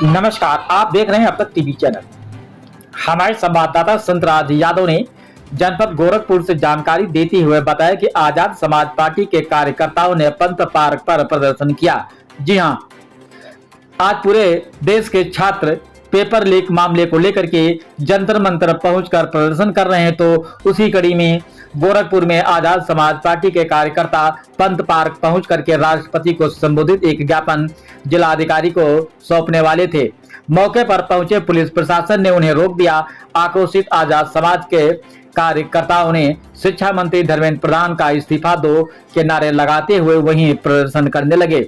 नमस्कार, आप देख रहे हैं अब तक टीवी चैनल। हमारे संवाददाता संतराज यादव ने जनपद गोरखपुर से जानकारी देते हुए बताया कि आजाद समाज पार्टी के कार्यकर्ताओं ने पंत पार्क पर प्रदर्शन किया। जी हां, आज पूरे देश के छात्र पेपर लीक मामले को लेकर के जंतर मंतर पहुंचकर प्रदर्शन कर रहे हैं, तो उसी कड़ी में गोरखपुर में आजाद समाज पार्टी के कार्यकर्ता पंत पार्क पहुंच करके राष्ट्रपति को संबोधित एक ज्ञापन जिलाधिकारी को सौंपने वाले थे। मौके पर पहुंचे पुलिस प्रशासन ने उन्हें रोक दिया। आक्रोशित आजाद समाज के कार्यकर्ताओं ने शिक्षा मंत्री धर्मेंद्र प्रधान का इस्तीफा दो के नारे लगाते हुए वहीं प्रदर्शन करने लगे।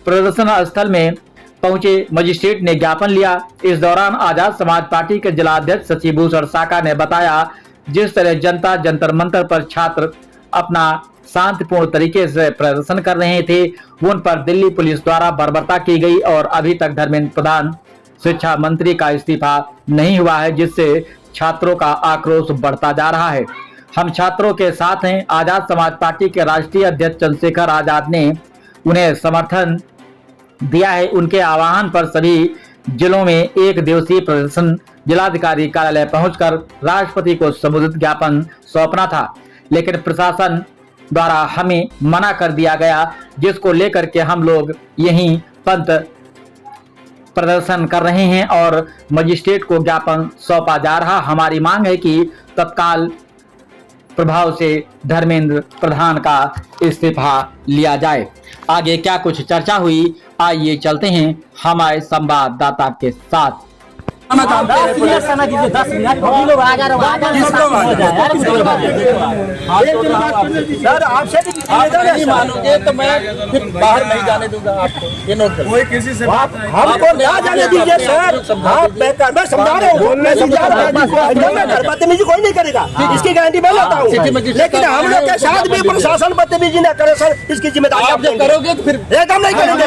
प्रदर्शन स्थल में पहुंचे मजिस्ट्रेट ने ज्ञापन लिया। इस दौरान आजाद समाज पार्टी के जिलाध्यक्ष शशिभूषण साका ने बताया, जिस तरह जनता जंतर मंतर पर छात्र अपना शांतिपूर्ण तरीके से प्रदर्शन कर रहे थे, उन पर दिल्ली पुलिस द्वारा बर्बरता की गई और अभी तक धर्मेंद्र प्रधान शिक्षा मंत्री का इस्तीफा नहीं हुआ है, जिससे छात्रों का आक्रोश बढ़ता जा रहा है। हम छात्रों के साथ हैं। आजाद समाज पार्टी के राष्ट्रीय अध्यक्ष चंद्रशेखर आजाद ने उन्हें समर्थन दिया है। उनके आह्वान पर सभी जिलों में एक दिवसीय प्रदर्शन जिलाधिकारी कार्यालय पहुंचकर राष्ट्रपति को संबोधित ज्ञापन सौंपना था, लेकिन प्रशासन द्वारा हमें मना कर दिया गया, जिसको लेकर के हम लोग यहीं पंत प्रदर्शन कर रहे हैं और मजिस्ट्रेट को ज्ञापन सौंपा जा रहा। हमारी मांग है कि तत्काल प्रभाव से धर्मेंद्र प्रधान का इस्तीफा लिया जाए। आगे क्या कुछ चर्चा हुई, आइए चलते हैं हमारे संवाददाता के साथ। 10 मिनट समय दीजिए, 10 मिनट हम लोग आ जा रहे हैं। सर आपसे नहीं मानोगे तो मैं फिर बाहर नहीं जाने दूंगा आपको। ये नोट करो, कोई किसी से हमको ना जाने दीजिए सर। आप मैं समझा रहा हूँ, मैं समझा रहा हूँ। बदतमीजी कोई नहीं करेगा, इसकी गारंटी मैं लेता हूँ, लेकिन हम लोग के साथ भी प्रशासन बदतमीजी न करे सर, इसकी जिम्मेदारी आप जब करोगे तो फिर एकदम नहीं करेंगे।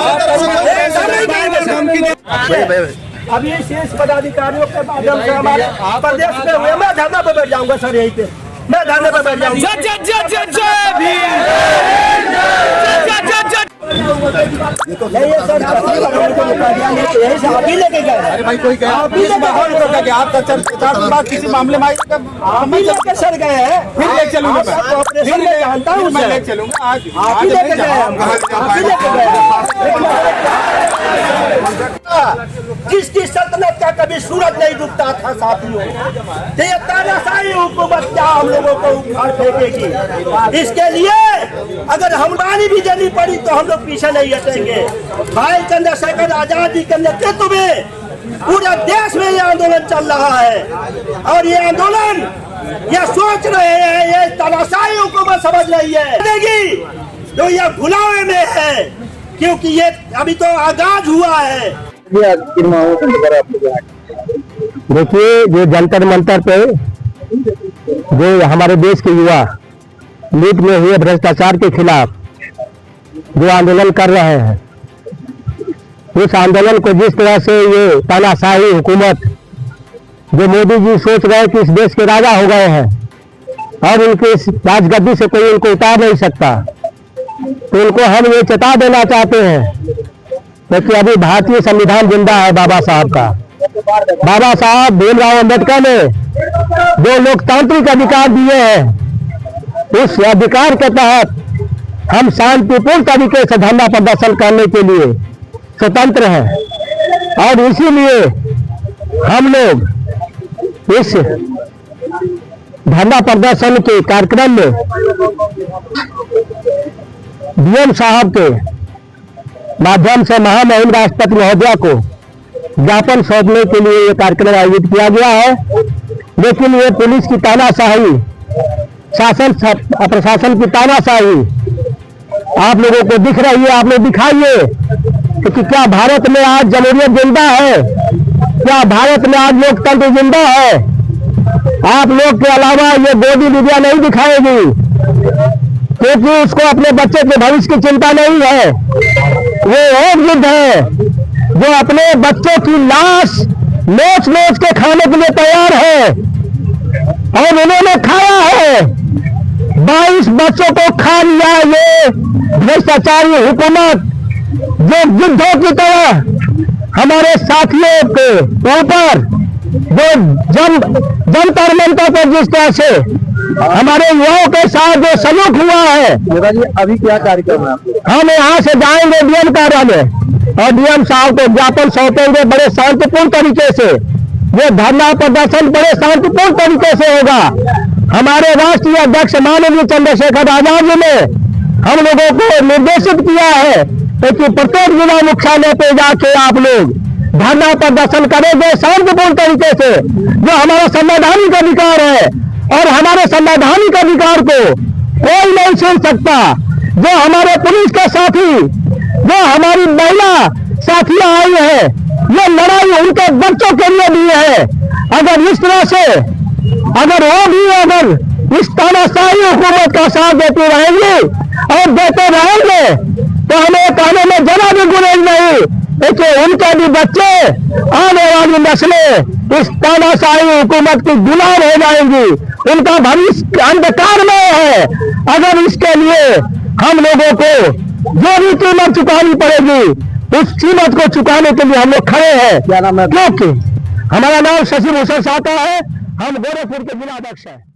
अभी शेष पदाधिकारियों के माध्यम से हमारे प्रदेश में हुए, मैं धरना पे बैठ जाऊंगा सर, यहीं पे मैं धरने पे बैठ जाऊंगा। नहीं सर, यही से अभी लेके गए। अरे भाई कोई कहे आप किसी मामले में आप ही लेके सर गए हैं, फिर ले चलूंगा मैं, ऑपरेशन में जानता हूँ, मैं ले चलूंगा। आज आप ही लेके गए, आप ही लेके गए। जिसकी सल्तनत का कभी सूरज नहीं डूबता था साथियों, ये तानाशाही हुकूमत क्या हम लोगों को उखाड़ फेंकेगी। इसके लिए अगर हमदानी भी देनी पड़ी तो हम लोग पीछे नहीं हटेंगे। भाई चंद्रशेखर आजाद जी के नेतृत्व में पूरे देश में ये आंदोलन चल रहा है और ये आंदोलन ये सोच रहे हैं, ये तानाशाही हुकूमत समझ रही है तो ये भुलावे में है, क्योंकि ये अभी तो आगाज हुआ है। देखिए, जो जंतर मंतर पे जो हमारे देश के युवा लूट में हुए भ्रष्टाचार के खिलाफ जो आंदोलन कर रहे हैं, उस आंदोलन को जिस तरह से ये तानाशाही हुकूमत जो मोदी जी सोच रहे हैं कि इस देश के राजा हो गए हैं और उनके इस राजगद्दी से कोई उनको उतार नहीं सकता, तो उनको हम ये चेता देना चाहते हैं क्योंकि अभी भारतीय संविधान जिंदा है बाबा साहब का। बाबा साहब भीमराव अम्बेडकर ने जो लोकतांत्रिक अधिकार दिए हैं, उस अधिकार के तहत हम शांतिपूर्ण तरीके से धरना प्रदर्शन करने के लिए स्वतंत्र हैं और इसीलिए हम लोग इस धरना प्रदर्शन के कार्यक्रम में डीएम साहब के माध्यम से महामहिम राष्ट्रपति महोदया को ज्ञापन सौंपने के लिए ये कार्यक्रम आयोजित किया गया है। लेकिन ये पुलिस की तानाशाही, शासन प्रशासन की तानाशाही आप लोगों को दिख रही है। आप लोग दिखाइए कि क्या भारत में आज जमहूरियत जिंदा है, क्या भारत में आज लोकतंत्र जिंदा है। आप लोग के अलावा ये गोदी मीडिया नहीं दिखाएगी, क्योंकि उसको अपने बच्चे के भविष्य की चिंता नहीं है। वो एक युद्ध है जो अपने बच्चों की लाश नोच नोच के खाने के लिए तैयार है और उन्होंने खाया है। 22 बच्चों को खा लिया ये भ्रष्टाचारी हुकूमत, जो युद्धों की तरह हमारे साथियों के ऊपर जो जंतर मंतर पर जिस तरह से हमारे युवाओं के साथ जो सलूक हुआ है, अभी क्या कार्यक्रम है? हम यहाँ से जाएंगे डीएम कार्यालय और डीएम साहब को ज्ञापन सौंपेंगे। बड़े शांतिपूर्ण तरीके से ये धरना प्रदर्शन बड़े शांतिपूर्ण तरीके से होगा। हमारे राष्ट्रीय अध्यक्ष माननीय चंद्रशेखर आजाद जी ने हम लोगों को निर्देशित किया है कि प्रत्येक जिला मुख्यालय पे जाके आप लोग धरना प्रदर्शन करेंगे शांतिपूर्ण तरीके से, जो हमारा संवैधानिक अधिकार है। और हमारे संवैधानिक अधिकार को कोई नहीं छीन सकता। जो हमारे पुलिस के साथी, जो हमारी महिला साथियां आई है, ये लड़ाई उनके बच्चों के लिए भी है। अगर इस तरह से अगर इस तानाशाही हुकूमत का साथ देती रहेंगी और देते रहेंगे तो हमें कहने में जरा भी गुरेज नहीं। देखिए, उनके भी बच्चे, आने वाली नस्लें इस तानाशाही हुकूमत की गुलाम हो जाएंगी। उनका भविष्य अंधकार में है। अगर इसके लिए हम लोगों को जो भी कीमत चुकानी पड़ेगी, उस कीमत को चुकाने के लिए हम लोग खड़े हैं। क्या नाम है? क्योंकि हमारा नाम शशि भूषण साहता है, हम गोरखपुर के जिला अध्यक्ष हैं।